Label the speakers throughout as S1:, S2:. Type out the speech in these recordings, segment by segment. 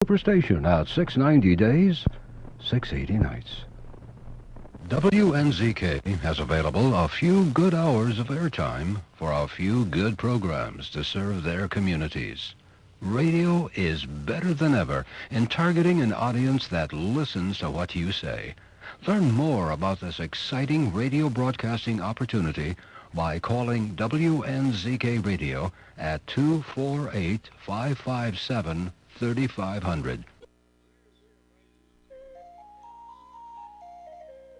S1: Superstation at 690 days, 680 nights. WNZK has available a few good hours of airtime for a few good programs to serve their communities. Radio is better than ever in targeting an audience that listens to what you say. Learn more about this exciting radio broadcasting opportunity by calling WNZK Radio at 248-557-3500.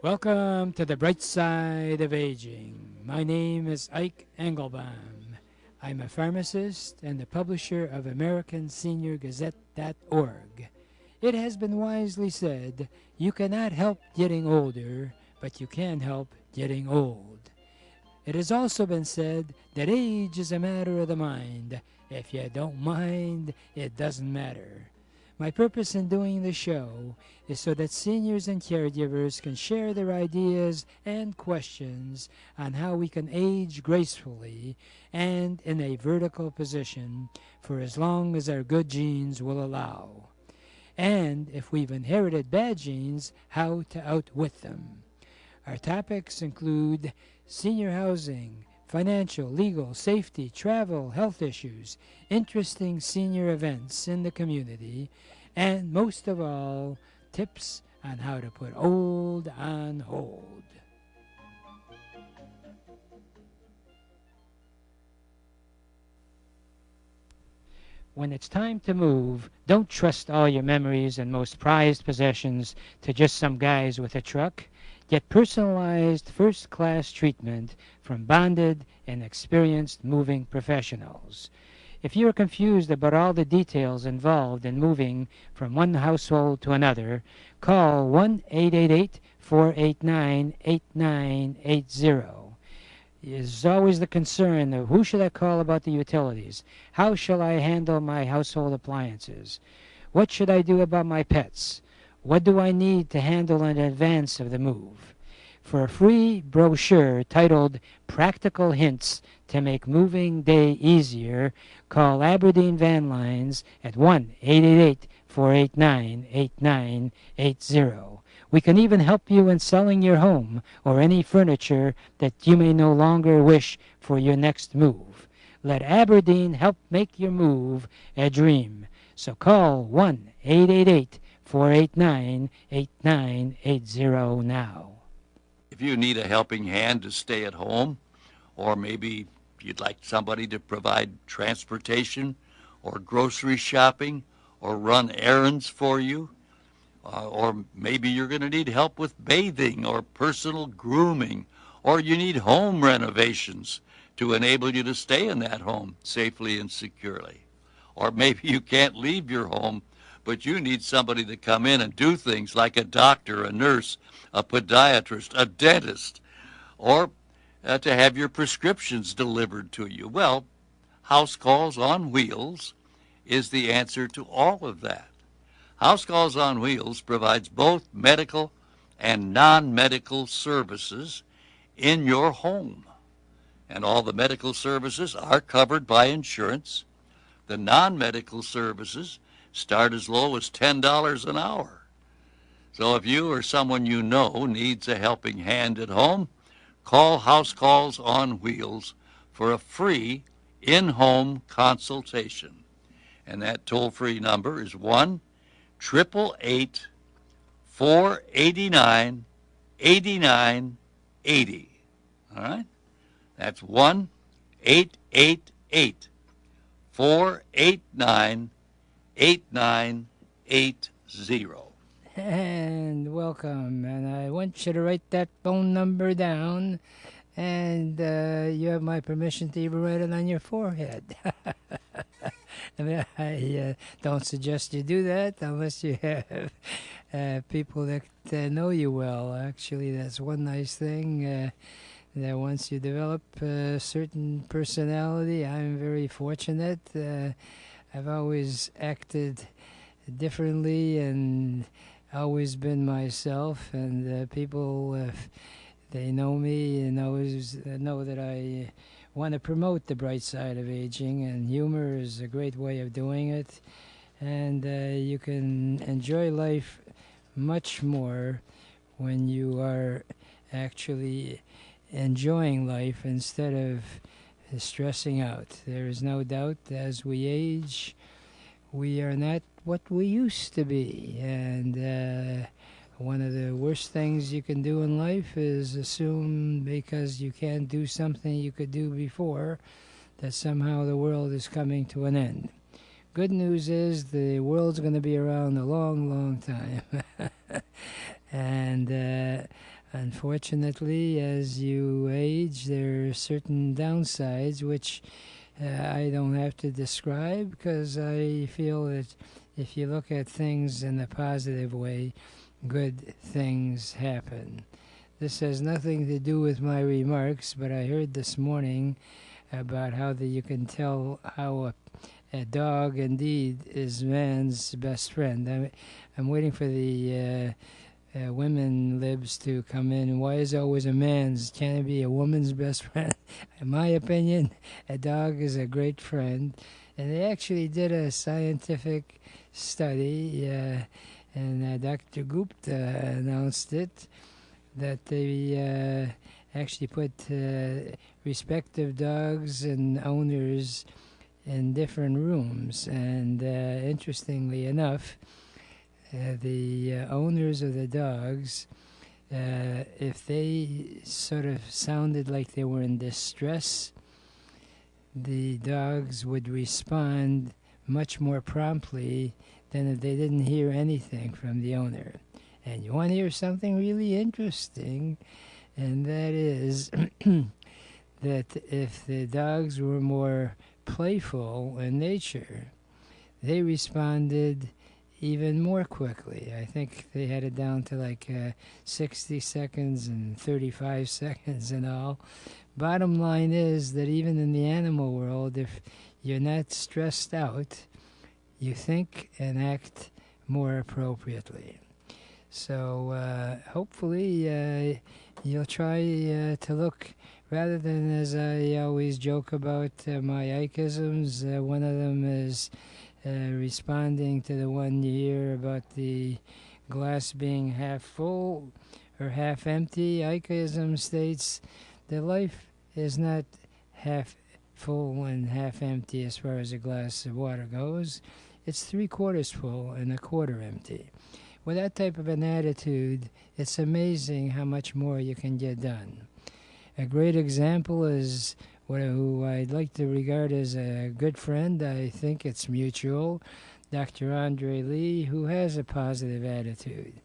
S2: Welcome to the bright side of aging. My name is Ike Engelbaum. I'm a pharmacist and the publisher of AmericanSeniorGazette.org. It has been wisely said, you cannot help getting older, but you can help getting old. It has also been said that age is a matter of the mind. If you don't mind, it doesn't matter. My purpose in doing the show is so that seniors and caregivers can share their ideas and questions on how we can age gracefully and in a vertical position for as long as our good genes will allow. And if we've inherited bad genes, how to outwit them. Our topics include senior housing, financial, legal, safety, travel, health issues, interesting senior events in the community, and most of all, tips on how to put old on hold. When it's time to move, don't trust all your memories and most prized possessions to just some guys with a truck. Get personalized first-class treatment from bonded and experienced moving professionals. If you're confused about all the details involved in moving from one household to another, call 1-888-489-8980. There's always the concern of who should I call about the utilities? How shall I handle my household appliances? What should I do about my pets? What do I need to handle in advance of the move? For a free brochure titled Practical Hints to Make Moving Day Easier, call Aberdeen Van Lines at 1-888-489-8980. We can even help you in selling your home or any furniture that you may no longer wish for your next move. Let Aberdeen help make your move a dream. So call 1-888-489-8980 now.
S3: If you need a helping hand to stay at home, or maybe you'd like somebody to provide transportation or grocery shopping or run errands for you, or maybe you're going to need help with bathing or personal grooming, or you need home renovations to enable you to stay in that home safely and securely. Or maybe you can't leave your home, but you need somebody to come in and do things like a doctor, a nurse, a podiatrist, a dentist, or to have your prescriptions delivered to you. Well, House Calls on Wheels is the answer to all of that. House Calls on Wheels provides both medical and non-medical services in your home. And all the medical services are covered by insurance. The non-medical services start as low as $10 an hour. So if you or someone you know needs a helping hand at home, call House Calls on Wheels for a free in-home consultation. And that toll-free number is 1-888-489-8980. All right? That's 1-888-489-8980.
S2: And welcome. And I want you to write that phone number down. And you have my permission to even write it on your forehead. I mean, I don't suggest you do that unless you have people that know you well. Actually, that's one nice thing. That once you develop a certain personality, I'm very fortunate. I've always acted differently and always been myself, and people, they know me and always know that I want to promote the bright side of aging, and humor is a great way of doing it. and you can enjoy life much more when you are actually enjoying life instead of stressing out. There is no doubt as we age, we are not what we used to be. And one of the worst things you can do in life is assume because you can't do something you could do before that somehow the world is coming to an end. Good news is the world's going to be around a long, long time. And unfortunately, as you age, there are certain downsides which I don't have to describe because I feel that if you look at things in a positive way, good things happen. This has nothing to do with my remarks, but I heard this morning about how you can tell how a dog indeed is man's best friend. I'm waiting for the women libs to come in. Why is it always a man's? Can it be a woman's best friend? In my opinion, a dog is a great friend. And they actually did a scientific study, and Dr. Gupta announced it, that they actually put respective dogs and owners in different rooms. And interestingly enough, the owners of the dogs, if they sort of sounded like they were in distress, the dogs would respond much more promptly than if they didn't hear anything from the owner. And you want to hear something really interesting, and that is that if the dogs were more playful in nature, they responded even more quickly. I think they had it down to like 60 seconds and 35 seconds and all. Bottom line is that even in the animal world, if you're not stressed out, you think and act more appropriately. So hopefully you'll try to look, rather than, as I always joke about my Ikeisms, one of them is responding to the one you hear about the glass being half full or half empty. Ikeism states that life is not half full and half empty as far as a glass of water goes. It's 3/4 full and 1/4 empty. With that type of an attitude, it's amazing how much more you can get done. A great example is who I'd like to regard as a good friend. I think it's mutual. Dr. Andre Lee, who has a positive attitude.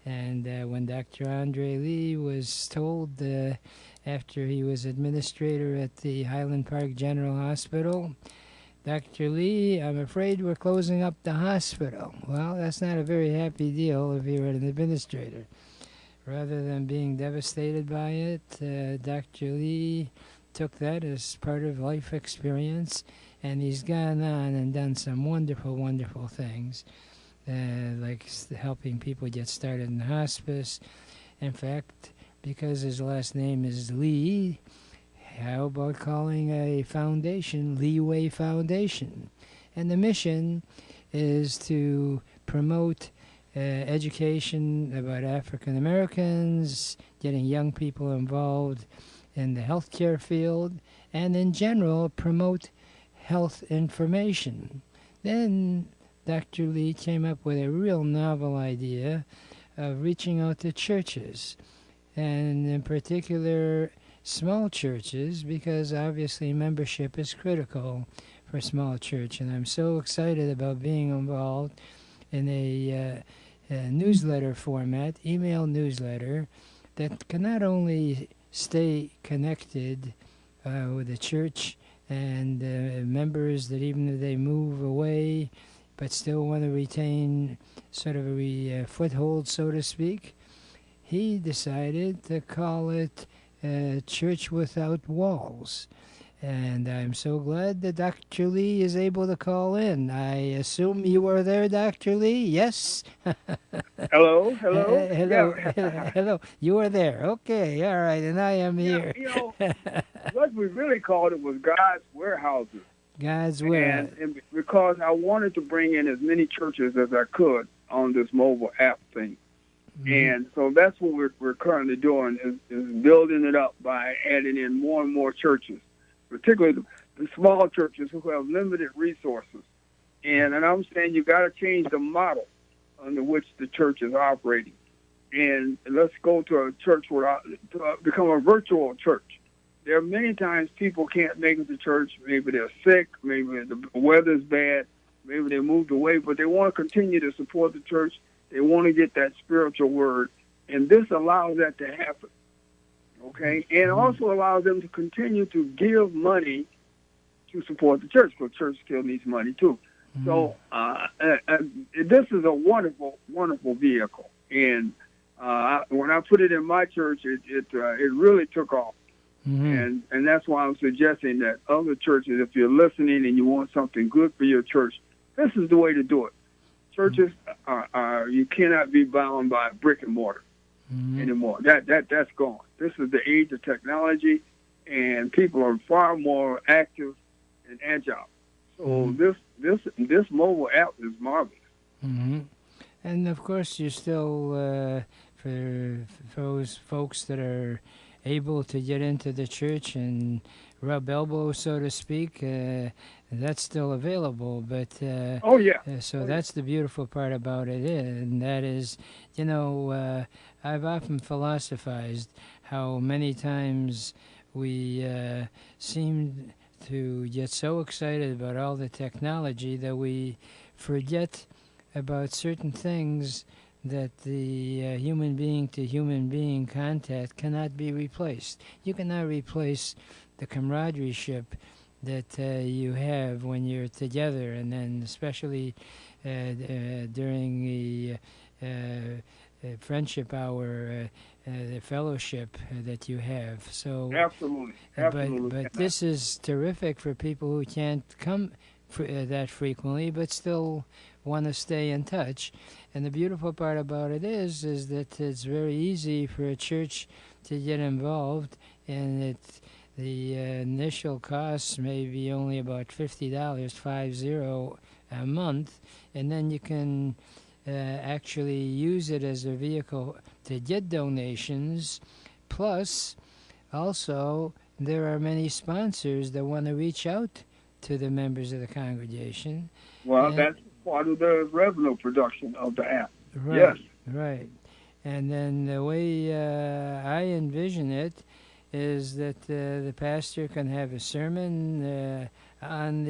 S2: And when Dr. Andre Lee was told after he was administrator at the Highland Park General Hospital, Dr. Lee, I'm afraid we're closing up the hospital. Well, that's not a very happy deal if you're an administrator. Rather than being devastated by it, Dr. Lee took that as part of life experience, and he's gone on and done some wonderful, wonderful things, like helping people get started in hospice. In fact, because his last name is Lee, how about calling a foundation Leeway Foundation? And the mission is to promote education about African Americans, getting young people involved in the healthcare field, and in general promote health information. Then Dr. Lee came up with a real novel idea of reaching out to churches, and in particular small churches, because obviously membership is critical for a small church. And I'm so excited about being involved in a newsletter format, email newsletter, that can not only stay connected with the church and members that even if they move away but still want to retain sort of a foothold, so to speak, he decided to call it Church Without Walls. And I'm so glad that Dr. Lee is able to call in. I assume you were there, Dr. Lee? Yes?
S4: Hello.
S2: Hello.
S4: Yeah.
S2: Hello. You were there. Okay. All right. And I am
S4: Yeah,
S2: here.
S4: what we really called it was God's warehouses.
S2: God's will.
S4: And because I wanted to bring in as many churches as I could on this mobile app thing. And so that's what we're currently doing is building it up by adding in more and more churches, particularly the small churches who have limited resources. And I'm saying you got to change the model under which the church is operating. And let's go to a church to become a virtual church. There are many times people can't make it to church. Maybe they're sick. Maybe the weather's bad. Maybe they moved away, but they want to continue to support the church. They want to get that spiritual word, and this allows that to happen, okay? And also allows them to continue to give money to support the church, because the church still needs money too. So this is a wonderful, wonderful vehicle. And when I put it in my church, it really took off. And that's why I'm suggesting that other churches, if you're listening and you want something good for your church, this is the way to do it. Churches you cannot be bound by brick and mortar anymore. That's gone. This is the age of technology, and people are far more active and agile. So this mobile app is marvelous.
S2: And of course, you're still for those folks that are able to get into the church and rub elbows, so to speak. That's still available, but so that's the beautiful part about it, and that is, I've often philosophized how many times we seem to get so excited about all the technology that we forget about certain things that the human being to human being contact cannot be replaced. You cannot replace the camaraderie that you have when you're together, and then especially during the friendship hour, the fellowship that you have. So
S4: absolutely.
S2: But this is terrific for people who can't come that frequently, but still want to stay in touch. And the beautiful part about it is that it's very easy for a church to get involved, and the initial costs may be only about $50 a month, and then you can actually use it as a vehicle to get donations. Plus, also, there are many sponsors that want to reach out to the members of the congregation.
S4: Well, that's part of the revenue production of the app.
S2: Right,
S4: yes.
S2: Right. And then the way I envision it is that the pastor can have a sermon on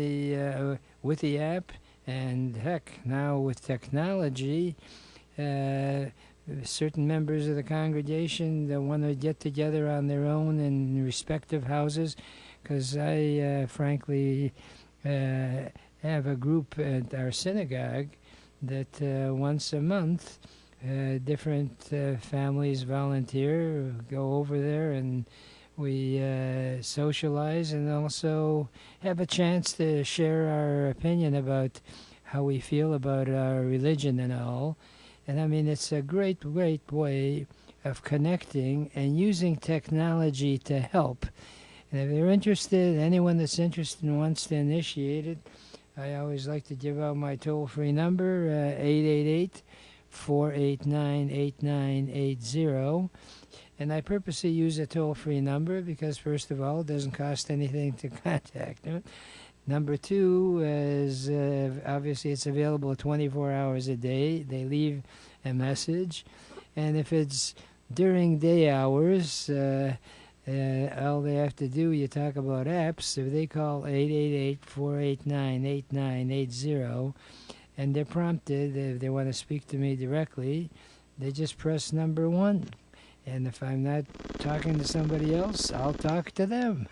S2: with the app, and heck, now with technology, certain members of the congregation that want to get together on their own in respective houses, because I frankly have a group at our synagogue that once a month different families volunteer, go over there, and we socialize and also have a chance to share our opinion about how we feel about our religion and all. And I mean, it's a great, great way of connecting and using technology to help. And if you're interested, anyone that's interested and wants to initiate it, I always like to give out my toll-free number, 888-489-8980. And I purposely use a toll-free number because, first of all, it doesn't cost anything to contact them. Number two is, obviously, it's available 24 hours a day. They leave a message. And if it's during day hours, all they have to do, you talk about apps, if they call 888-489-8980, and they're prompted, if they want to speak to me directly, they just press number 1. And if I'm not talking to somebody else, I'll talk to them.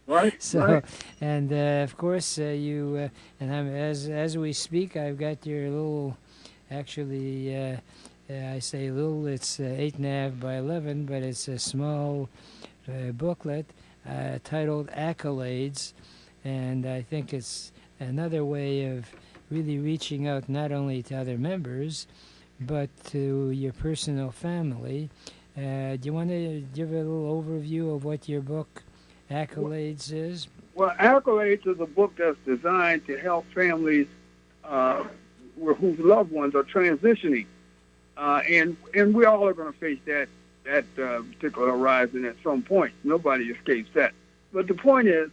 S4: Right.
S2: So,
S4: right.
S2: And of course, you and I'm as we speak, I've got your little. Actually, I say little. It's 8.5 by 11, but it's a small booklet titled "Accolades," and I think it's another way of really reaching out not only to other members, but to your personal family. Do you want to give a little overview of what your book, Accolades, is?
S4: Well, Accolades is a book that's designed to help families whose loved ones are transitioning, and we all are going to face that particular horizon at some point. Nobody escapes that. But the point is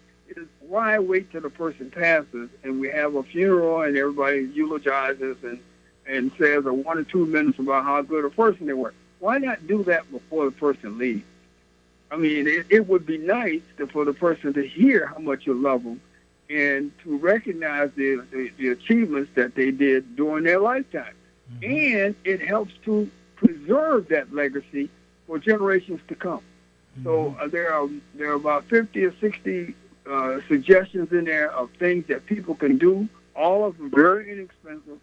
S4: why wait till the person passes and we have a funeral and everybody eulogizes and says a 1 or 2 minutes about how good a person they were? Why not do that before the person leaves? I mean, it would be nice for the person to hear how much you love them and to recognize the achievements that they did during their lifetime. Mm-hmm. And it helps to preserve that legacy for generations to come. Mm-hmm. So there are about 50 or 60 suggestions in there of things that people can do, all of them very inexpensive.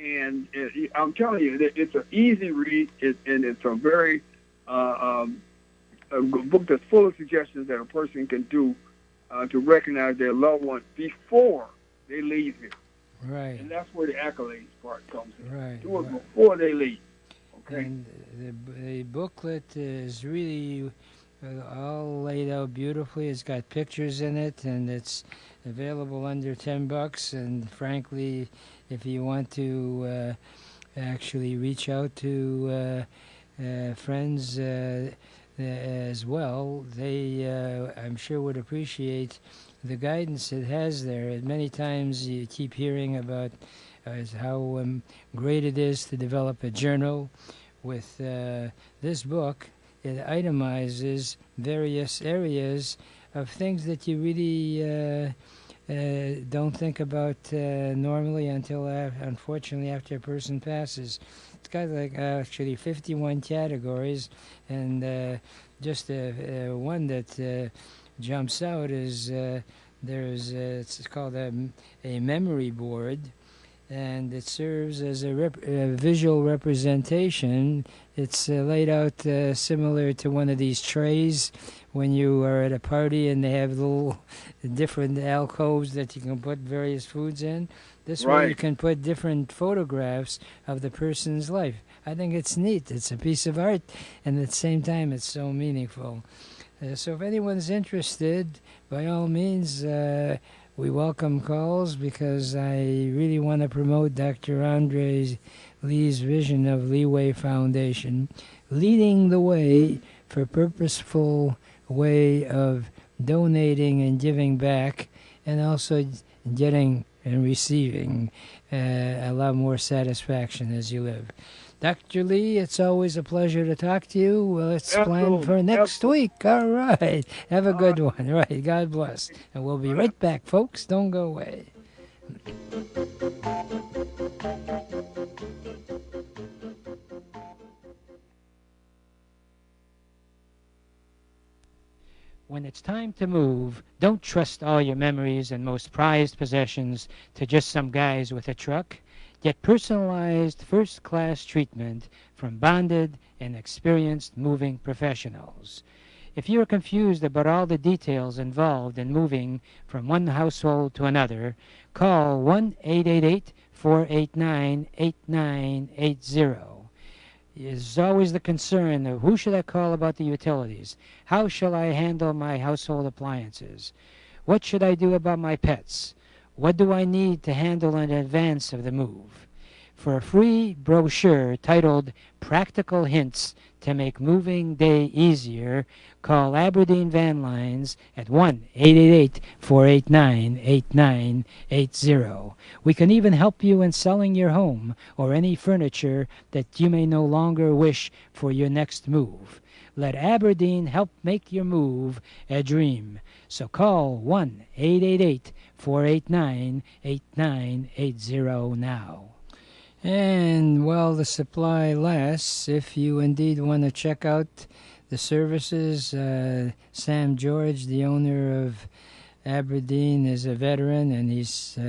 S4: And I'm telling you, it's an easy read, and it's a very a book that's full of suggestions that a person can do to recognize their loved one before they leave here.
S2: Right.
S4: And that's where the accolades part comes in.
S2: Right.
S4: Do it before they leave. Okay.
S2: And the booklet is really all laid out beautifully. It's got pictures in it, and it's available under $10. And frankly, if you want to actually reach out to friends as well, they I'm sure would appreciate the guidance it has there. And many times you keep hearing about how great it is to develop a journal. With this book, it itemizes various areas of things that you really don't think about normally until, unfortunately, after a person passes. It's got like actually 51 categories, and just one that jumps out is it's called a memory board, and it serves as a visual representation. It's laid out similar to one of these trays when you are at a party and they have little different alcoves that you can put various foods in. This way you can put different photographs of the person's life. I think it's neat. It's a piece of art, and at the same time it's so meaningful. So if anyone's interested, by all means, we welcome calls, because I really want to promote Dr. Andre Lee's vision of Leeway Foundation, leading the way for purposeful way of donating and giving back, and also getting and receiving a lot more satisfaction as you live. Dr. Lee, it's always a pleasure to talk to you. Well, let's plan for next week. All right. Have a good one. Right. God bless. And we'll be right back, folks. Don't go away. When it's time to move, don't trust all your memories and most prized possessions to just some guys with a truck. Get personalized first-class treatment from bonded and experienced moving professionals. If you are confused about all the details involved in moving from one household to another, call 1-888-489-8980. There's always the concern of who should I call about the utilities? How shall I handle my household appliances? What should I do about my pets? What do I need to handle in advance of the move? For a free brochure titled Practical Hints to Make Moving Day Easier, call Aberdeen Van Lines at 1-888-489-8980. We can even help you in selling your home or any furniture that you may no longer wish for your next move. Let Aberdeen help make your move a dream. So call 1-888-489-8980 now. And while the supply lasts, if you indeed want to check out the services, Sam George, the owner of Aberdeen, is a veteran, and he's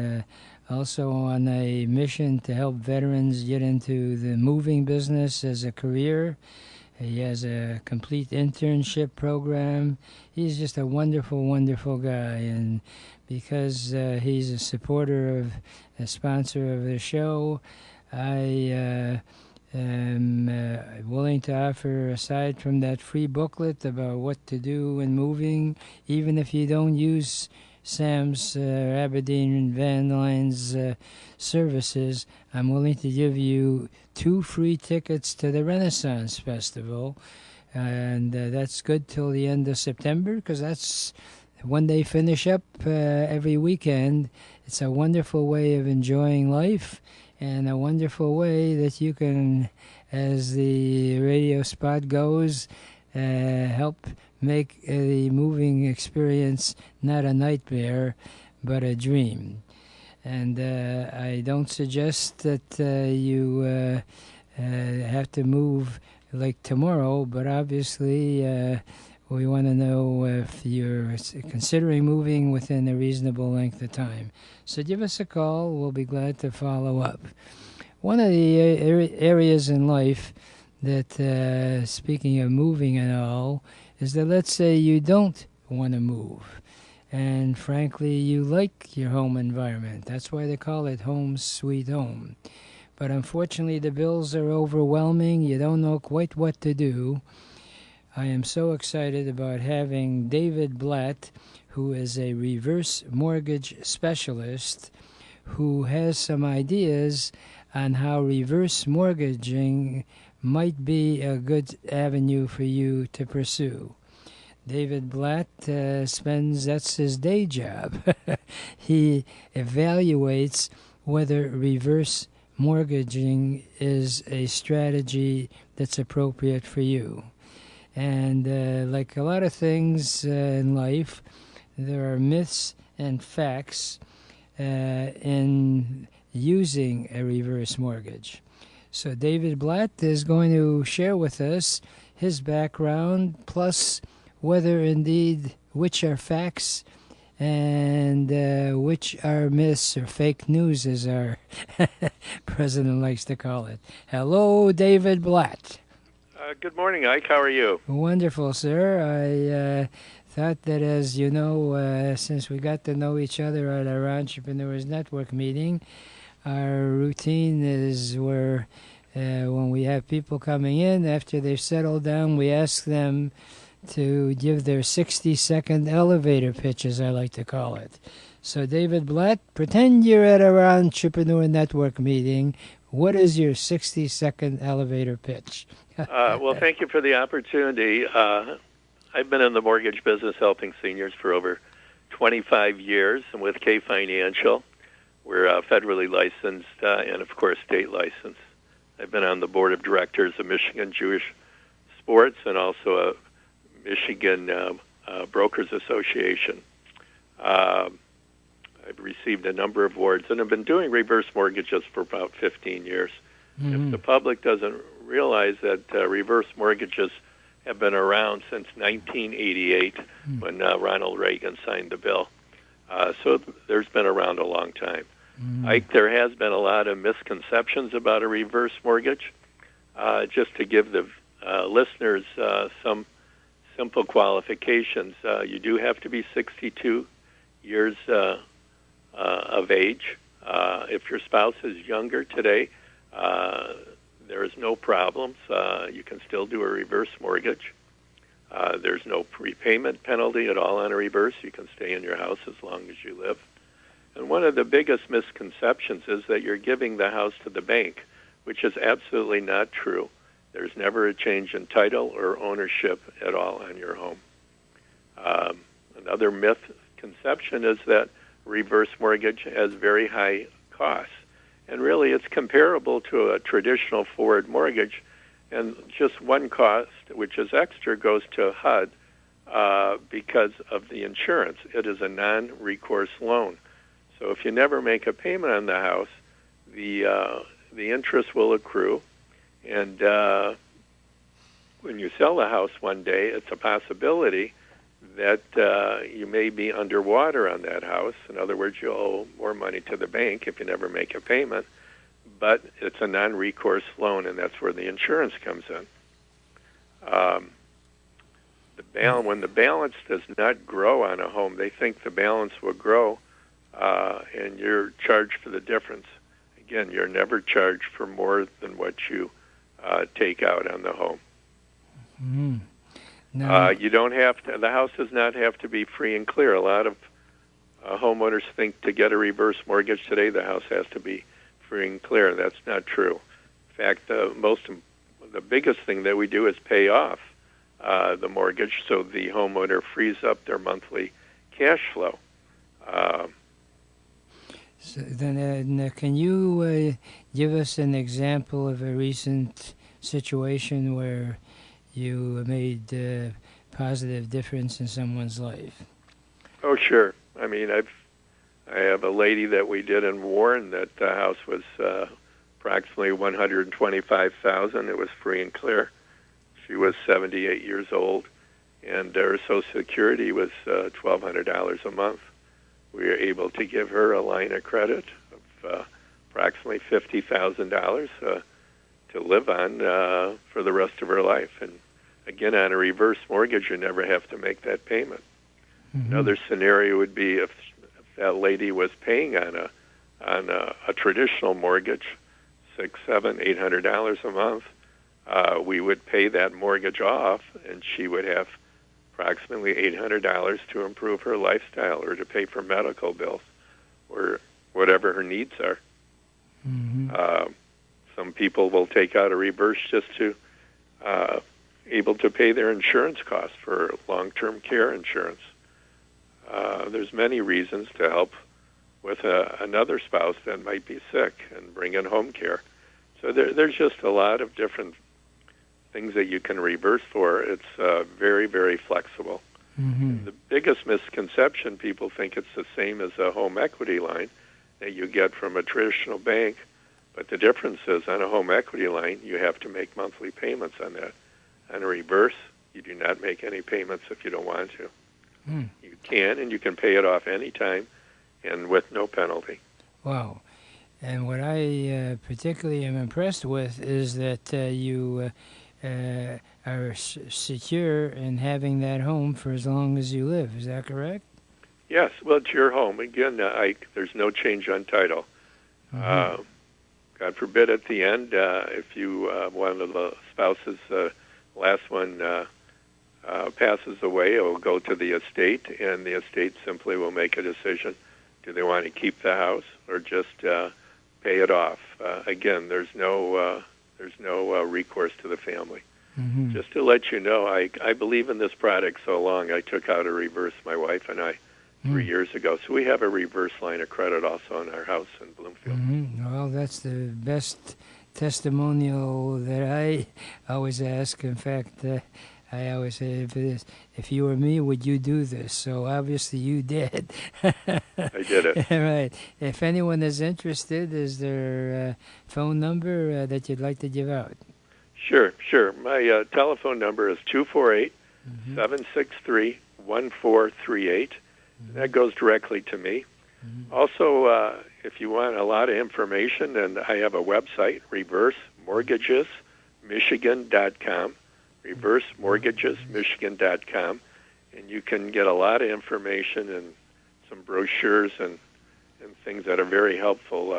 S2: also on a mission to help veterans get into the moving business as a career. He has a complete internship program. He's just a wonderful, wonderful guy. And because he's a supporter of, a sponsor of the show, I am willing to offer, aside from that free booklet about what to do when moving, even if you don't use Sam's Aberdeen Van Lines services, I'm willing to give you 2 free tickets to the Renaissance Festival. And that's good till the end of September, because that's when they finish up every weekend. It's a wonderful way of enjoying life, and a wonderful way that you can, as the radio spot goes, help make the moving experience not a nightmare, but a dream. And I don't suggest that you have to move like tomorrow, but obviously we want to know if you're considering moving within a reasonable length of time. So give us a call. We'll be glad to follow up. One of the areas in life that, speaking of moving and all, is that let's say you don't want to move. And frankly, you like your home environment. That's why they call it home sweet home. But unfortunately, the bills are overwhelming. You don't know quite what to do. I am so excited about having David Blatt, who is a reverse mortgage specialist, who has some ideas on how reverse mortgaging might be a good avenue for you to pursue. David Blatt that's his day job. He evaluates whether reverse mortgaging is a strategy that's appropriate for you. And like a lot of things in life, there are myths and facts in using a reverse mortgage. So David Blatt is going to share with us his background, plus whether indeed which are facts and which are myths or fake news, as our president likes to call it. Hello, David Blatt.
S5: Good morning, Ike. How are you?
S2: Wonderful, sir. I thought that, as you know, since we got to know each other at our Entrepreneurs Network meeting, our routine is where when we have people coming in, after they've settled down, we ask them to give their 60-second elevator pitch, as I like to call it. So, David Blatt, pretend you're at our Entrepreneur Network meeting. What is your 60-second elevator pitch?
S5: Well, thank you for the opportunity. I've been in the mortgage business helping seniors for over 25 years, and with K Financial, we're federally licensed and, of course, state licensed. I've been on the board of directors of Michigan Jewish Sports and also a Michigan Brokers Association. I've received a number of awards, and I've been doing reverse mortgages for about 15 years. Mm-hmm. If the public doesn't realize that reverse mortgages have been around since 1988 when Ronald Reagan signed the bill. So there's been around a long time. Ike, there has been a lot of misconceptions about a reverse mortgage. Just to give the listeners some simple qualifications, you do have to be 62 years of age. If your spouse is younger today, there is no problems. You can still do a reverse mortgage. There's no prepayment penalty at all on a reverse. You can stay in your house as long as you live. And one of the biggest misconceptions is that you're giving the house to the bank, which is absolutely not true. There's never a change in title or ownership at all on your home. Another misconception is that reverse mortgage has very high costs. And really, it's comparable to a traditional forward mortgage, and just one cost, which is extra, goes to HUD because of the insurance. It is a non-recourse loan. So if you never make a payment on the house, the interest will accrue, and when you sell the house one day, it's a possibility that you may be underwater on that house. In other words, you'll owe more money to the bank if you never make a payment, but it's a non-recourse loan, and that's where the insurance comes in. When the balance does not grow on a home, they think the balance will grow, and you're charged for the difference. Again, you're never charged for more than what you take out on the home. No. You don't have to. The house does not have to be free and clear. A lot of homeowners think to get a reverse mortgage today, the house has to be free and clear. That's not true. In fact, the biggest thing that we do is pay off the mortgage so the homeowner frees up their monthly cash flow.
S2: So then, can you give us an example of a recent situation where you made a positive difference in someone's life?
S5: Oh, sure. I mean, I have a lady that we did in Warren that the house was approximately $125,000. It was free and clear. She was 78 years old, and her Social Security was $1,200 a month. We were able to give her a line of credit of approximately $50,000 to live on for the rest of her life. And again, on a reverse mortgage, you never have to make that payment. Mm-hmm. Another scenario would be if that lady was paying on a traditional mortgage, $600, $700, $800 a month. We would pay that mortgage off, and she would have approximately $800 to improve her lifestyle or to pay for medical bills or whatever her needs are. Mm-hmm. Some people will take out a reverse just to able to pay their insurance costs for long-term care insurance. There's many reasons to help with another spouse that might be sick and bring in home care. So there's just a lot of different things that you can reverse for. It's very, very flexible. Mm-hmm. The biggest misconception, people think it's the same as a home equity line that you get from a traditional bank, but the difference is on a home equity line, you have to make monthly payments on that. On a reverse, you do not make any payments if you don't want to. Mm. You can, and you can pay it off anytime and with no penalty.
S2: Wow. And what I particularly am impressed with is that you are secure in having that home for as long as you live. Is that correct?
S5: Yes. Well, it's your home. Again, Ike, there's no change on title. Mm-hmm. God forbid at the end, if you one of the spouses, last one, passes away, it will go to the estate, and the estate simply will make a decision. Do they want to keep the house or just pay it off? Again, there's no recourse to the family. Mm-hmm. Just to let you know, I believe in this product so long, I took out a reverse, my wife and I, 3 years ago. So we have a reverse line of credit also in our house in Bloomfield.
S2: Mm-hmm. Well, that's the best testimonial that I always ask. In fact, I always say, if you were me, would you do this? So obviously you did.
S5: I did it.
S2: Right. If anyone is interested, is there a phone number that you'd like to give out?
S5: Sure. My telephone number is 248-763-1438. Mm-hmm. That goes directly to me. Mm-hmm. Also, if you want a lot of information, and I have a website, reversemortgagesmichigan.com, reversemortgagesmichigan.com, and you can get a lot of information and some brochures and things that are very helpful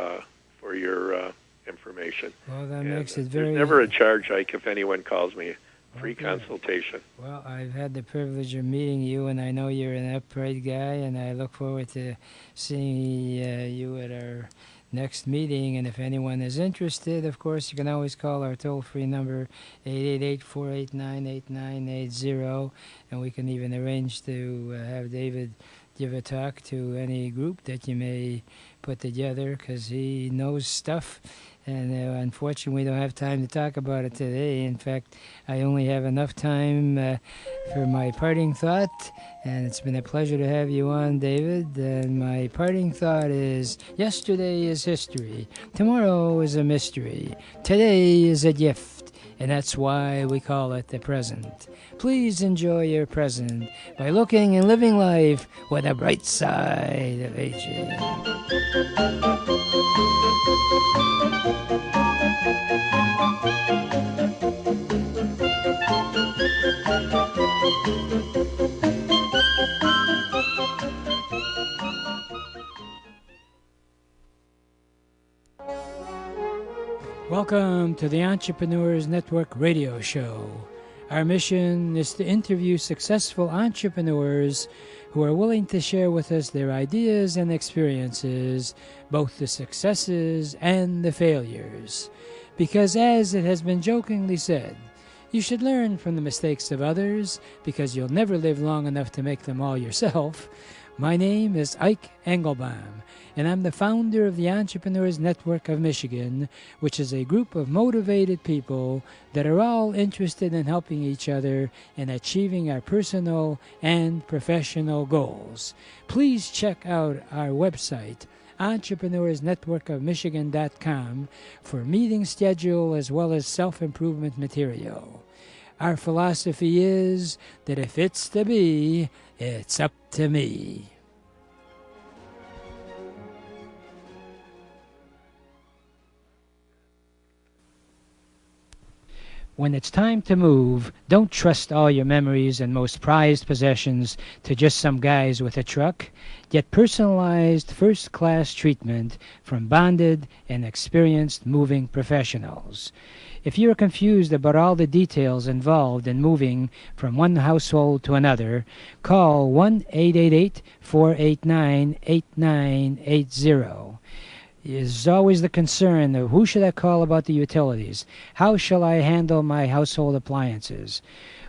S5: for your information.
S2: Well, that makes it very...
S5: There's never a charge, Ike, if anyone calls me. Free consultation.
S2: Well, I've had the privilege of meeting you, and I know you're an upright guy, and I look forward to seeing you at our next meeting. And if anyone is interested, of course, you can always call our toll-free number, 888-489-8980, and we can even arrange to have David give a talk to any group that you may put together, because he knows stuff. And unfortunately, we don't have time to talk about it today. In fact, I only have enough time for my parting thought. And it's been a pleasure to have you on, David. And my parting thought is, yesterday is history. Tomorrow is a mystery. Today is a gift. And that's why we call it the present. Please enjoy your present by looking and living life with a bright side of aging. Welcome to the Entrepreneurs Network radio show. Our mission is to interview successful entrepreneurs who are willing to share with us their ideas and experiences, both the successes and the failures. Because as it has been jokingly said, you should learn from the mistakes of others because you'll never live long enough to make them all yourself. My name is Ike Engelbaum, and I'm the founder of the Entrepreneurs Network of Michigan, which is a group of motivated people that are all interested in helping each other and achieving our personal and professional goals. Please check out our website, entrepreneursnetworkofmichigan.com, for meeting schedule as well as self-improvement material. Our philosophy is that if it's to be, it's up to me. When it's time to move, don't trust all your memories and most prized possessions to just some guys with a truck. Get personalized first-class treatment from bonded and experienced moving professionals. If you are confused about all the details involved in moving from one household to another, call 1-888-489-8980. Is always the concern of who should I call about the utilities? How shall I handle my household appliances?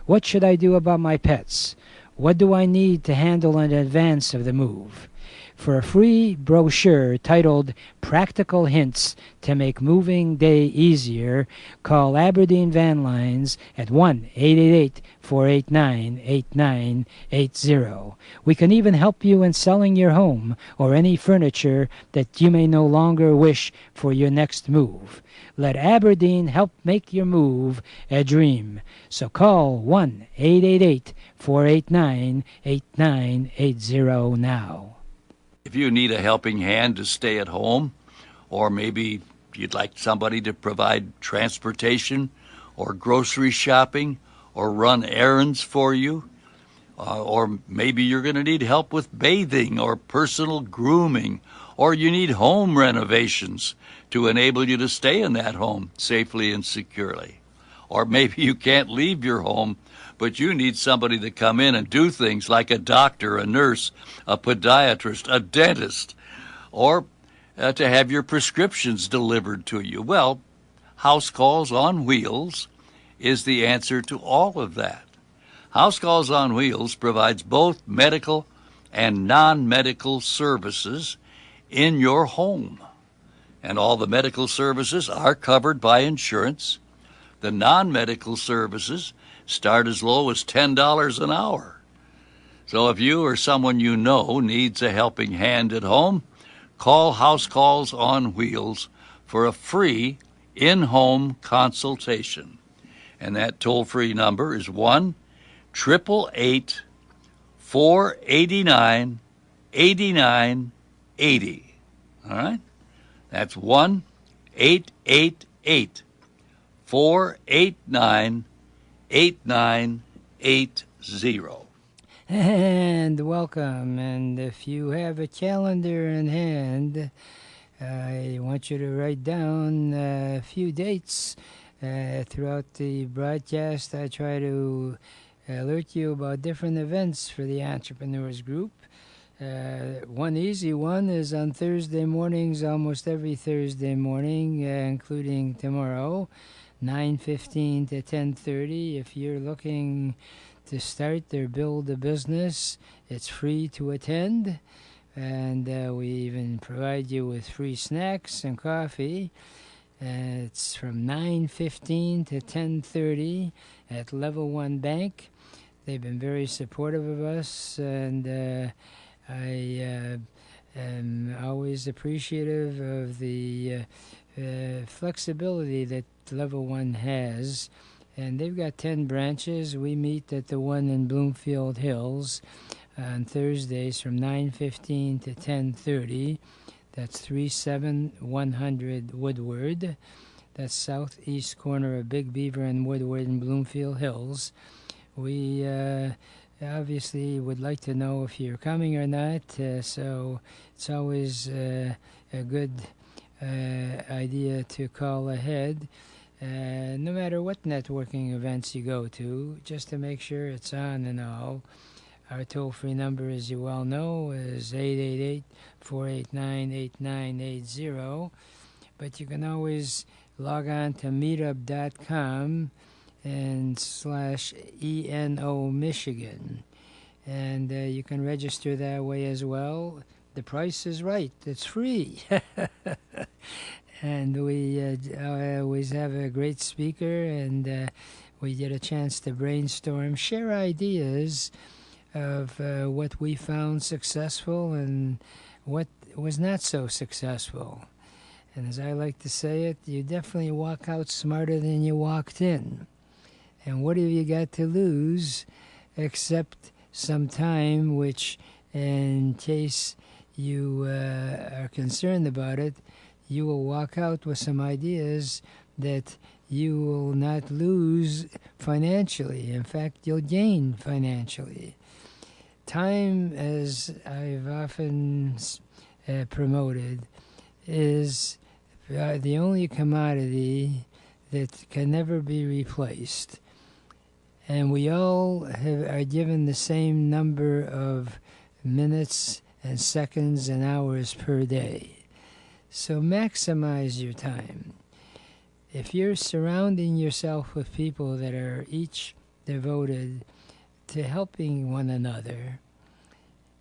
S2: What should I do about my pets? What do I need to handle in advance of the move? For a free brochure titled Practical Hints to Make Moving Day Easier, call Aberdeen Van Lines at 1-888-489-8980. We can even help you in selling your home or any furniture that you may no longer wish for your next move. Let Aberdeen help make your move a dream. So call 1-888-489-8980 now.
S3: If you need a helping hand to stay at home, or maybe you'd like somebody to provide transportation or grocery shopping or run errands for you, or maybe you're going to need help with bathing or personal grooming, or you need home renovations to enable you to stay in that home safely and securely. Or maybe you can't leave your home, but you need somebody to come in and do things like a doctor, a nurse, a podiatrist, a dentist, or to have your prescriptions delivered to you. Well, House Calls on Wheels is the answer to all of that. House Calls on Wheels provides both medical and non-medical services in your home. And all the medical services are covered by insurance. The non-medical services start as low as $10 an hour. So if you or someone you know needs a helping hand at home, call House Calls on Wheels for a free in-home consultation. And that toll-free number is 1-888-489-8980. All right? That's 1-888-489-8980.
S2: And welcome. And if you have a calendar in hand, I want you to write down a few dates. Throughout the broadcast, I try to alert you about different events for the Entrepreneurs Group. One easy one is on Thursday mornings, almost every Thursday morning, including tomorrow, 9:15 to 10:30. If you're looking to start or build a business, it's free to attend, and we even provide you with free snacks and coffee. It's from 9:15 to 10:30 at Level 1 Bank. They've been very supportive of us, and I am always appreciative of the flexibility that Level 1 has. And they've got 10 branches. We meet at the one in Bloomfield Hills on Thursdays from 9:15 to 10:30. That's 37100 Woodward. That's southeast corner of Big Beaver and Woodward in Bloomfield Hills. We obviously would like to know if you're coming or not, so it's always a good idea to call ahead. No matter what networking events you go to, just to make sure it's on and all. Our toll-free number, as you well know, is 888-489-8980. But you can always log on to meetup.com and /ENO Michigan. And you can register that way as well. The price is right. It's free. And we always have a great speaker, and we get a chance to brainstorm, share ideas of what we found successful and what was not so successful. And as I like to say it, you definitely walk out smarter than you walked in. And what have you got to lose except some time, which, in case you are concerned about it, you will walk out with some ideas that you will not lose financially. In fact, you'll gain financially. Time, as I've often promoted, is the only commodity that can never be replaced. And we all are given the same number of minutes and seconds and hours per day. So maximize your time. If you're surrounding yourself with people that are each devoted to helping one another,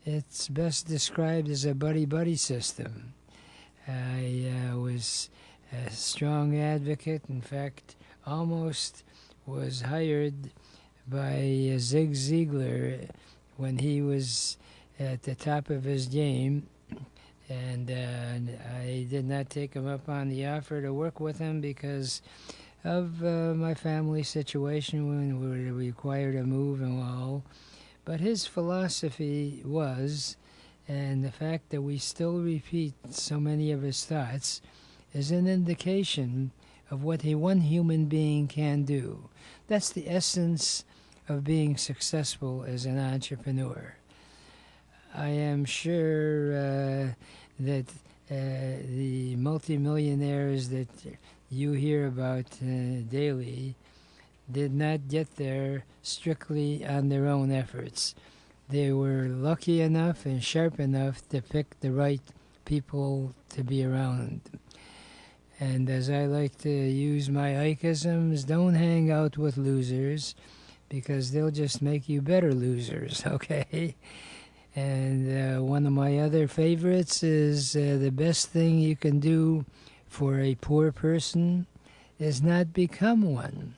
S2: it's best described as a buddy-buddy system. I was a strong advocate, in fact, almost was hired by Zig Ziglar when he was at the top of his game, and I did not take him up on the offer to work with him because of my family situation when we were required to move and all. But his philosophy was, and the fact that we still repeat so many of his thoughts, is an indication of what one human being can do. That's the essence of being successful as an entrepreneur. I am sure that the multimillionaires that you hear about daily did not get there strictly on their own efforts. They were lucky enough and sharp enough to pick the right people to be around. And as I like to use my Ikeisms, don't hang out with losers because they'll just make you better losers, okay? And one of my other favorites is the best thing you can do for a poor person is not become one.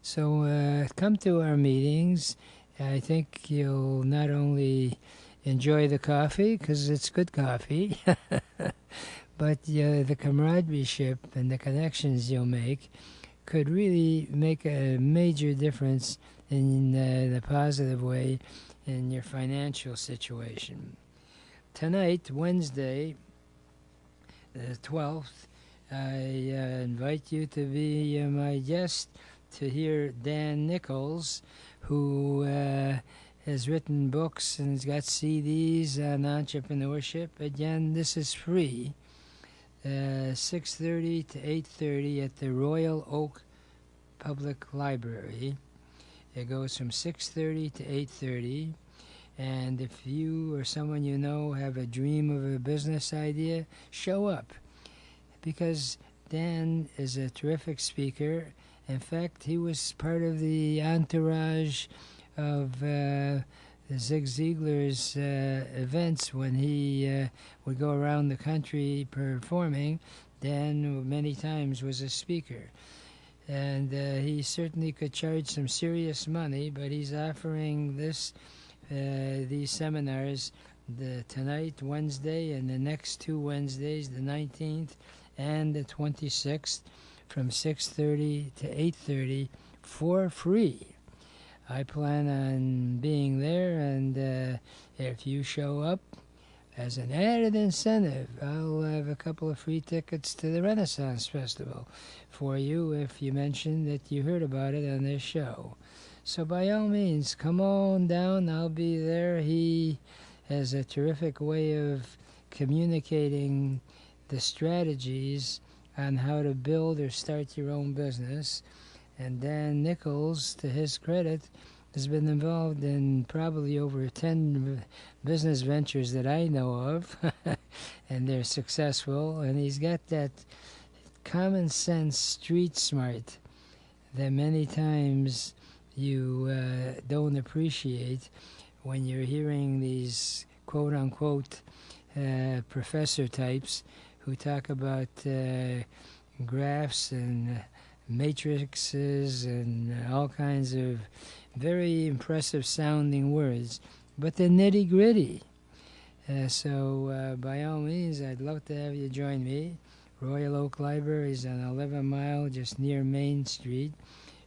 S2: So come to our meetings. I think you'll not only enjoy the coffee, because it's good coffee, but the camaraderie and the connections you'll make could really make a major difference in the positive way in your financial situation. Tonight, Wednesday, the 12th, I invite you to be my guest to hear Dan Nichols, who has written books and has got CDs on entrepreneurship. Again, this is free. 6:30 to 8:30 at the Royal Oak Public Library. It goes from 6:30 to 8:30. And if you or someone you know have a dream of a business idea, show up. Because Dan is a terrific speaker. In fact, he was part of the entourage of Zig Ziglar's events when he would go around the country performing. Dan many times was a speaker. And he certainly could charge some serious money, but he's offering these seminars tonight, Wednesday, and the next two Wednesdays, the 19th and the 26th, from 6:30 to 8:30 for free. I plan on being there, and if you show up, as an added incentive, I'll have a couple of free tickets to the Renaissance Festival for you if you mention that you heard about it on this show. So by all means, come on down. I'll be there. He has a terrific way of communicating the strategies on how to build or start your own business. And Dan Nichols, to his credit, has been involved in probably over 10 business ventures that I know of, and they're successful. And he's got that common sense, street smart that many times you don't appreciate when you're hearing these quote-unquote professor types who talk about graphs and matrices and all kinds of very impressive sounding words, but the nitty-gritty. So by all means, I'd love to have you join me. Royal Oak Library is on 11 Mile, just near Main Street.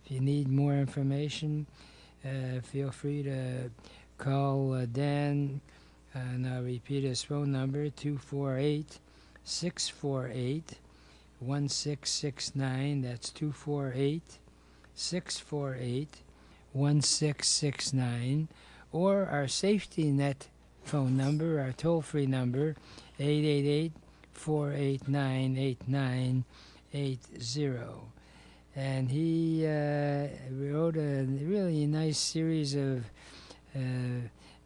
S2: If you need more information, feel free to call Dan, and I'll repeat his phone number, 248-648-1669. That's 248-648-1669. Or our safety net phone number, our toll-free number, 888-489-8980. And he wrote a really nice series of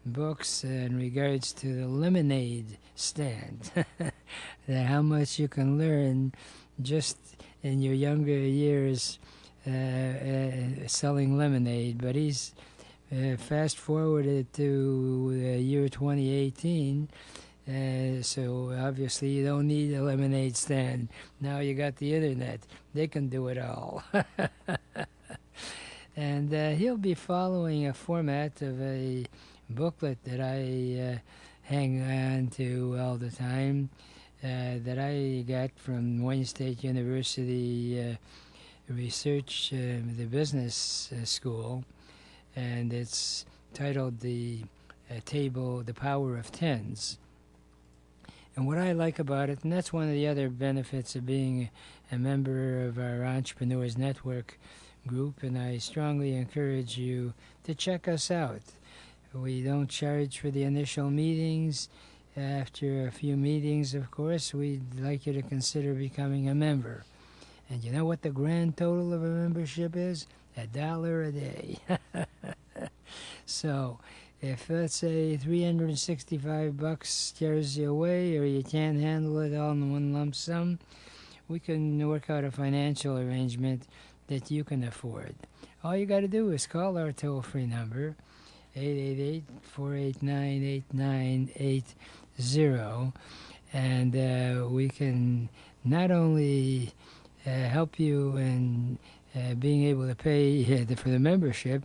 S2: books in regards to the lemonade stand. How much you can learn just in your younger years selling lemonade. But he's fast forwarded to the year 2018. So obviously you don't need a lemonade stand. Now you got the internet. They can do it all. And he'll be following a format of a booklet that I hang on to all the time, that I got from Wayne State University Research, the business school, and it's titled The Power of Tens. And what I like about it, and that's one of the other benefits of being a member of our Entrepreneurs Network group, and I strongly encourage you to check us out. We don't charge for the initial meetings. After a few meetings, of course, we'd like you to consider becoming a member. And you know what the grand total of a membership is? $1 a day. So, if, let's say, $365 scares you away, or you can't handle it all in one lump sum, we can work out a financial arrangement that you can afford. All you got to do is call our toll-free number, 888-489-8980, and we can not only help you in being able to pay for the membership,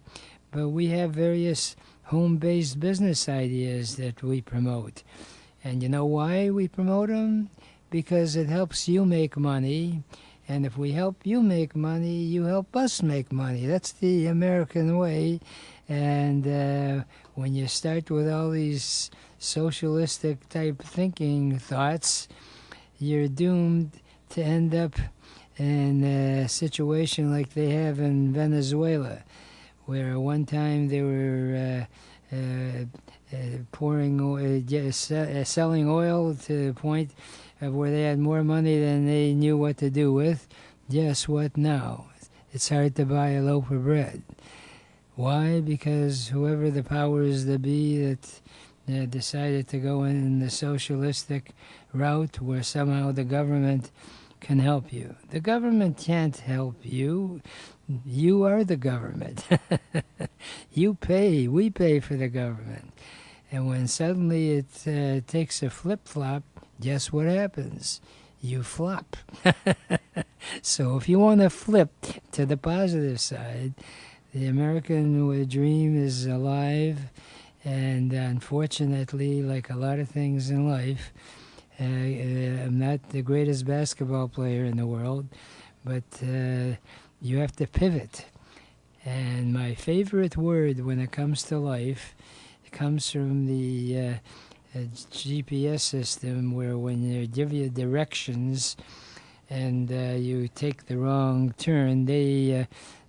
S2: but we have various home-based business ideas that we promote. And you know why we promote them? Because it helps you make money, and if we help you make money, you help us make money. That's the American way. And when you start with all these socialistic type thinking thoughts, you're doomed to end up in a situation like they have in Venezuela, where one time they were selling oil to the point of where they had more money than they knew what to do with. Guess what now? It's hard to buy a loaf of bread. Why? Because whoever the powers that be that decided to go in the socialistic route where somehow the government can help you. The government can't help you. You are the government. You pay. We pay for the government. And when suddenly it takes a flip-flop, guess what happens? You flop. So if you want to flip to the positive side, the American dream is alive, and unfortunately, like a lot of things in life, I'm not the greatest basketball player in the world, but you have to pivot. And my favorite word when it comes to life, it comes from the GPS system, where when they give you directions and you take the wrong turn, the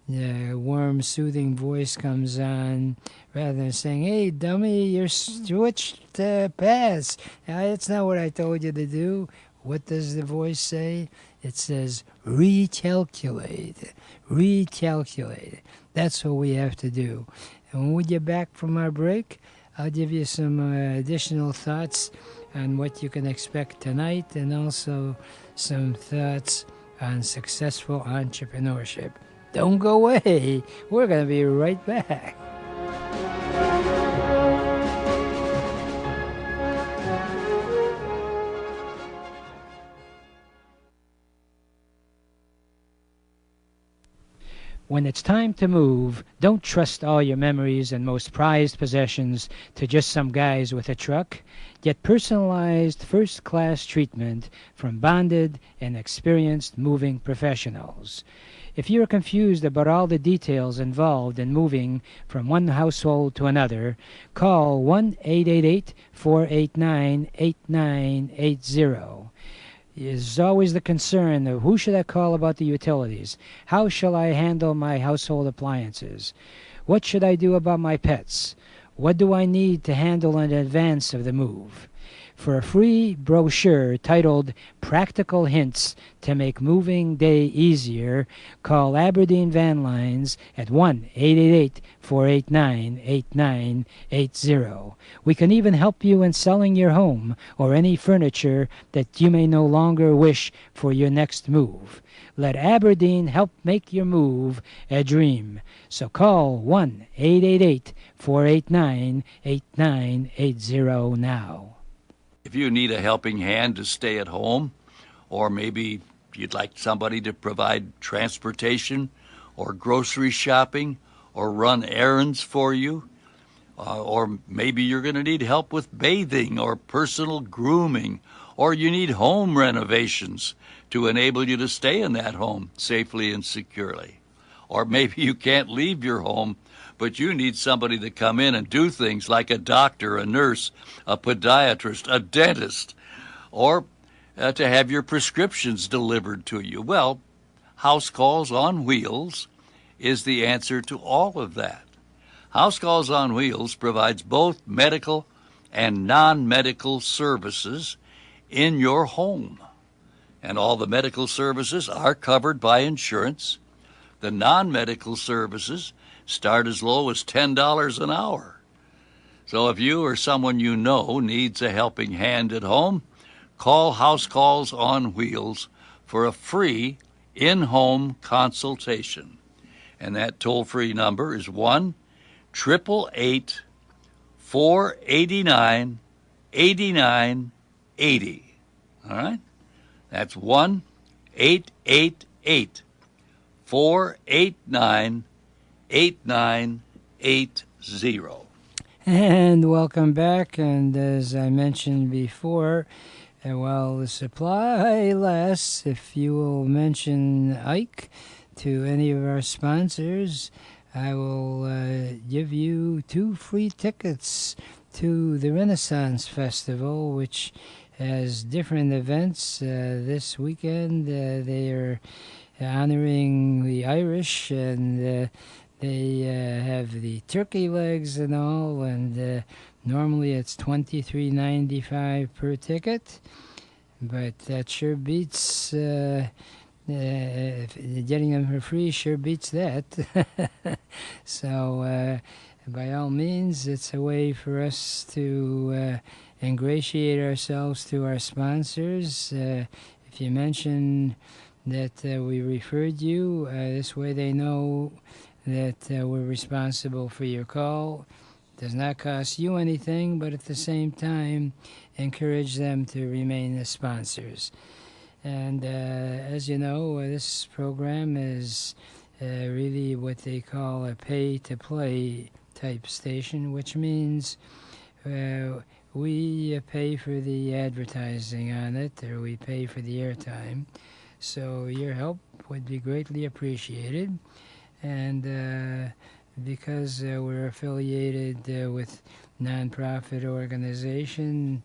S2: warm, soothing voice comes on, rather than saying, "Hey, dummy, you're switched paths. That's not what I told you to do." What does the voice say? It says, recalculate. Recalculate. That's what we have to do. And when we get back from our break, I'll give you some additional thoughts on what you can expect tonight, and also some thoughts on successful entrepreneurship. Don't go away. We're going to be right back. When it's time to move, don't trust all your memories and most prized possessions to just some guys with a truck. Get personalized first-class treatment from bonded and experienced moving professionals. If you're confused about all the details involved in moving from one household to another, call 1-888-489-8980. Is always the concern of who should I call about the utilities? How shall I handle my household appliances? What should I do about my pets? What do I need to handle in advance of the move? For a free brochure titled Practical Hints to Make Moving Day Easier, call Aberdeen Van Lines at 1-888-489-8980. We can even help you in selling your home or any furniture that you may no longer wish for your next move. Let Aberdeen help make your move a dream. So call 1-888-489-8980 now.
S3: If you need a helping hand to stay at home, or maybe you'd like somebody to provide transportation or grocery shopping or run errands for you, or maybe you're going to need help with bathing or personal grooming, or you need home renovations to enable you to stay in that home safely and securely. Or maybe you can't leave your home, but you need somebody to come in and do things like a doctor, a nurse, a podiatrist, a dentist, or to have your prescriptions delivered to you. Well, House Calls on Wheels is the answer to all of that. House Calls on Wheels provides both medical and non-medical services in your home. And all the medical services are covered by insurance. The non-medical services start as low as $10 an hour. So if you or someone you know needs a helping hand at home, call House Calls on Wheels for a free in-home consultation. And that toll-free number is 1-888-489-8980. All right? That's 1-888-489-8980.
S2: And welcome back. And as I mentioned before, while the supply lasts, if you will mention Ike to any of our sponsors, I will give you 2 free tickets to the Renaissance Festival, which has different events this weekend. They are honoring the Irish, and they have the turkey legs and all, and normally it's $23.95 per ticket, but that sure beats getting them for free sure beats that. So by all means, it's a way for us to ingratiate ourselves to our sponsors. If you mention that we referred you, this way they know that we're responsible for your call. Does not cost you anything, but at the same time encourage them to remain the sponsors. And as you know, this program is really what they call a pay-to-play type station, which means we pay for the advertising on it, or we pay for the airtime. So your help would be greatly appreciated. And because we're affiliated with nonprofit organization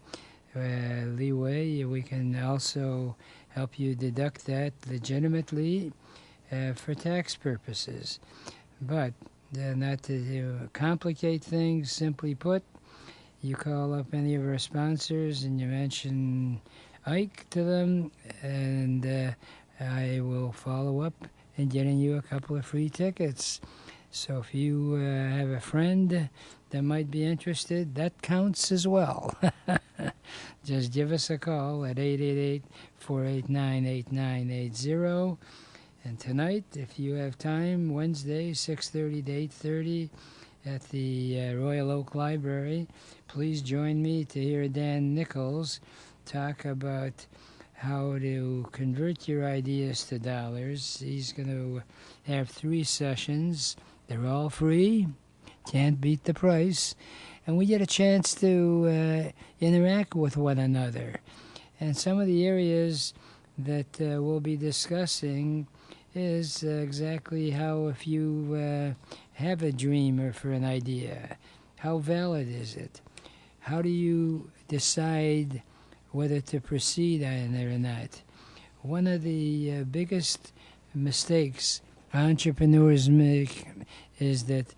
S2: Leeway, we can also help you deduct that legitimately for tax purposes. But not to complicate things, simply put, you call up any of our sponsors and you mention Ike to them, and I will follow up in getting you a couple of free tickets. So if you have a friend that might be interested, that counts as well. Just give us a call at 888-489-8980. And tonight, if you have time, Wednesday, 6:30 to 8:30 at the Royal Oak Library, please join me to hear Dan Nichols talk about how to convert your ideas to dollars. He's going to have 3 sessions. They're all free. Can't beat the price. And we get a chance to interact with one another. And some of the areas that we'll be discussing is exactly how, if you have a dream or for an idea, how valid is it? How do you decide whether to proceed on it or not? One of the biggest mistakes entrepreneurs make is that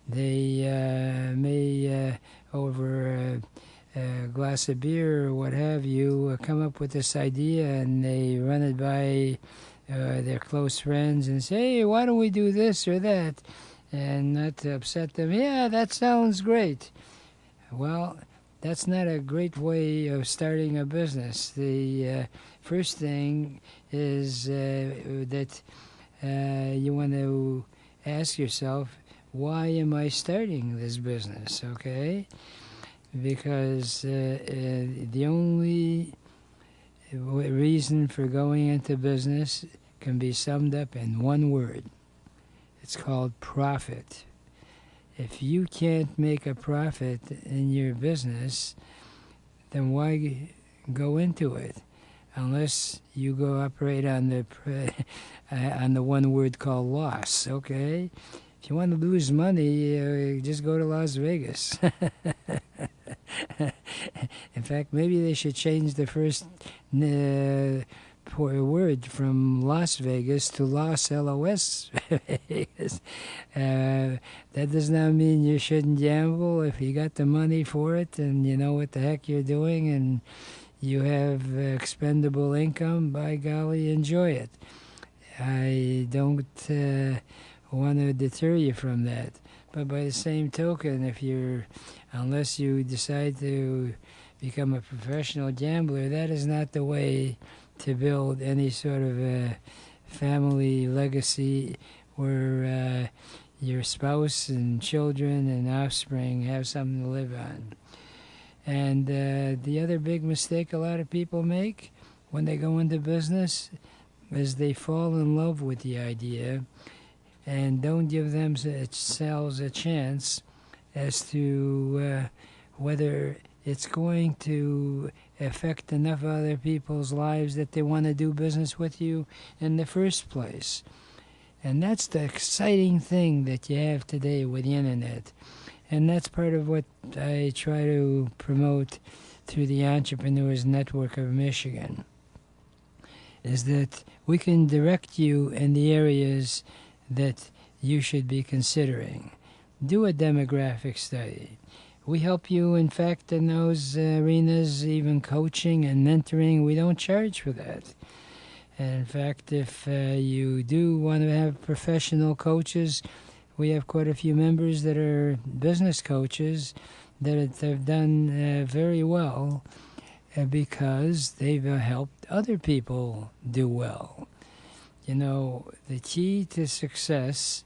S2: they may, over a glass of beer or what have you, come up with this idea and they run it by their close friends and say, hey, why don't we do this or that? And not to upset them, yeah, that sounds great. Well, that's not a great way of starting a business. The first thing is that you want to ask yourself, why am I starting this business, okay? Because the only reason for going into business can be summed up in one word. It's called profit. If you can't make a profit in your business, then why go into it? Unless you go operate on the one word called loss, okay? If you want to lose money, just go to Las Vegas. In fact, maybe they should change the first word from Las Vegas to Los LOS Vegas. That does not mean you shouldn't gamble if you got the money for it and you know what the heck you're doing and you have expendable income. By golly, enjoy it. I don't want to deter you from that. But by the same token, unless you decide to become a professional gambler, that is not the way to build any sort of a family legacy where your spouse and children and offspring have something to live on. And the other big mistake a lot of people make when they go into business is they fall in love with the idea and don't give themselves a chance as to whether it's going to affect enough other people's lives that they want to do business with you in the first place. And that's the exciting thing that you have today with the internet. And that's part of what I try to promote through the Entrepreneurs Network of Michigan, is that we can direct you in the areas that you should be considering. Do a demographic study. We help you, in fact, in those arenas, even coaching and mentoring. We don't charge for that. And in fact, if you do want to have professional coaches, we have quite a few members that are business coaches that have done very well because they've helped other people do well. You know, the key to success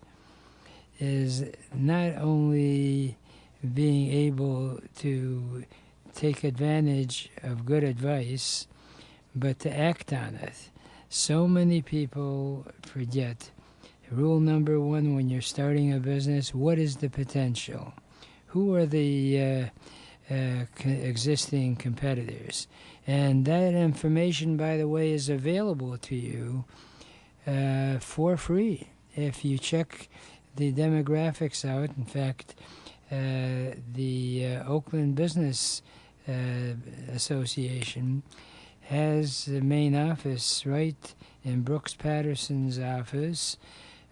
S2: is not only being able to take advantage of good advice, but to act on it. So many people forget. Rule number one when you're starting a business, what is the potential? Who are the existing competitors? And that information, by the way, is available to you for free if you check the demographics out. In fact, the Oakland Business Association has the main office right in Brooks Patterson's office.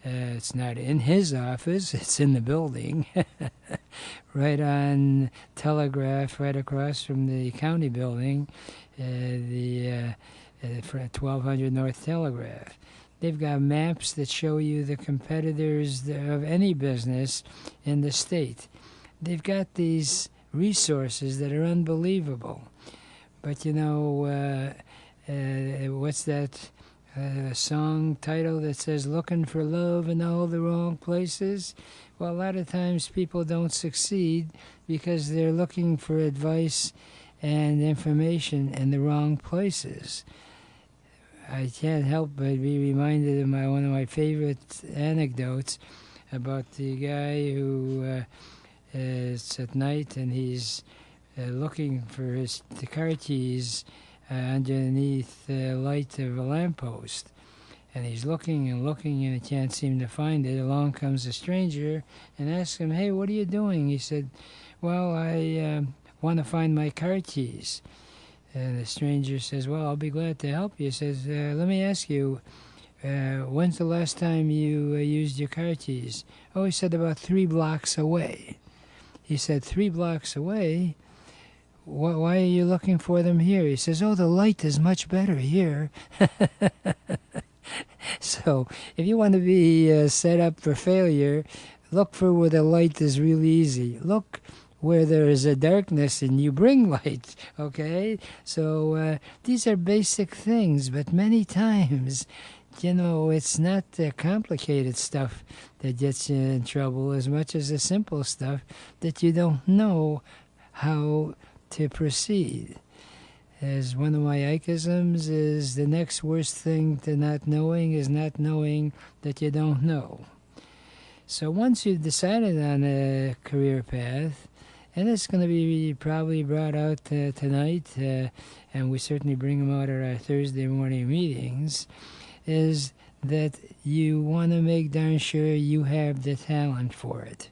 S2: It's not in his office, it's in the building, right on Telegraph, right across from the county building, the 1200 North Telegraph. They've got maps that show you the competitors of any business in the state. They've got these resources that are unbelievable. But what's that song title that says "Looking for Love in All the Wrong Places"? Well, a lot of times people don't succeed because they're looking for advice and information in the wrong places. I can't help but be reminded of one of my favorite anecdotes about the guy who it's at night and he's looking for the car keys underneath the light of a lamppost. And he's looking and looking and he can't seem to find it. Along comes a stranger and asks him, "Hey, what are you doing?" He said, "Well, I want to find my car keys." And the stranger says, "Well, I'll be glad to help you." He says, "Let me ask you, when's the last time you used your car keys?" "Oh," he said, "about 3 blocks away." He said, 3 blocks away? Why are you looking for them here? He says, "Oh, the light is much better here." So if you want to be set up for failure, look for where the light is really easy. Look where there is a darkness and you bring light, okay? So these are basic things, but many times, it's not the complicated stuff that gets you in trouble as much as the simple stuff that you don't know how to proceed. As one of my Ikeisms is, the next worst thing to not knowing is not knowing that you don't know. So once you've decided on a career path, and it's going to be probably brought out tonight, and we certainly bring them out at our Thursday morning meetings, is that you want to make darn sure you have the talent for it.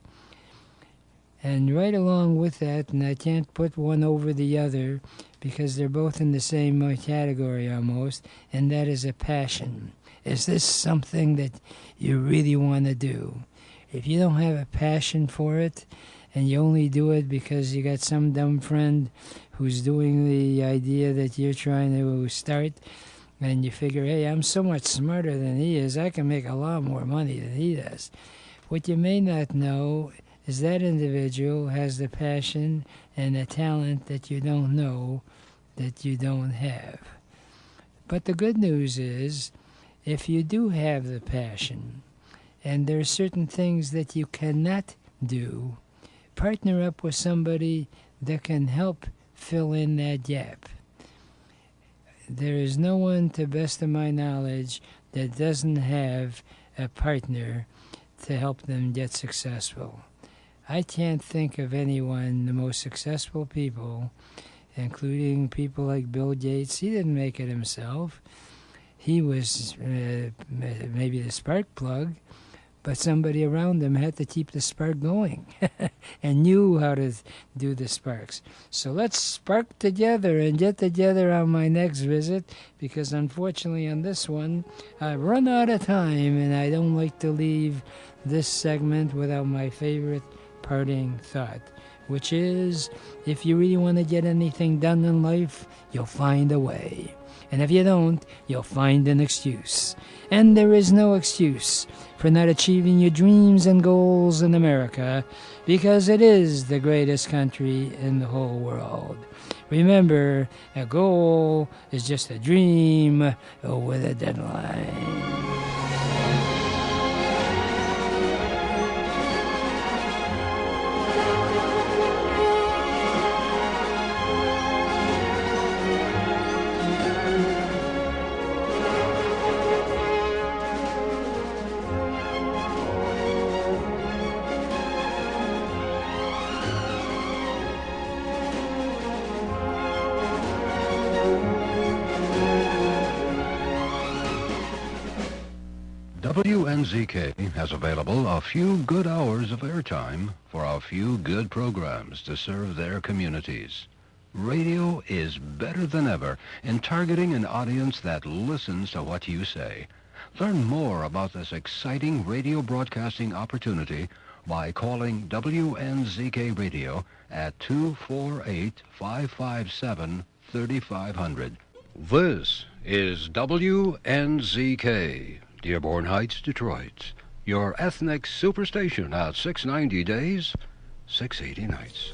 S2: And right along with that, and I can't put one over the other because they're both in the same category almost, and that is a passion. Is this something that you really want to do? If you don't have a passion for it, and you only do it because you got some dumb friend who's doing the idea that you're trying to start, and you figure, hey, I'm so much smarter than he is, I can make a lot more money than he does. What you may not know is that individual has the passion and the talent that you don't know that you don't have. But the good news is, if you do have the passion, and there are certain things that you cannot do, partner up with somebody that can help fill in that gap. There is no one, to best of my knowledge, that doesn't have a partner to help them get successful. I can't think of anyone, the most successful people, including people like Bill Gates. He didn't make it himself. He was maybe the spark plug, but somebody around him had to keep the spark going and knew how to do the sparks. So let's spark together and get together on my next visit, because unfortunately on this one, I've run out of time, and I don't like to leave this segment without my favorite parting thought, which is, if you really want to get anything done in life, you'll find a way. And if you don't, you'll find an excuse. And there is no excuse for not achieving your dreams and goals in America, because it is the greatest country in the whole world. Remember, a goal is just a dream with a deadline.
S1: WNZK has available a few good hours of airtime for a few good programs to serve their communities. Radio is better than ever in targeting an audience that listens to what you say. Learn more about this exciting radio broadcasting opportunity by calling WNZK Radio at 248-557-3500. This is WNZK. Dearborn Heights, Detroit. Your ethnic superstation at 690 days, 680 nights.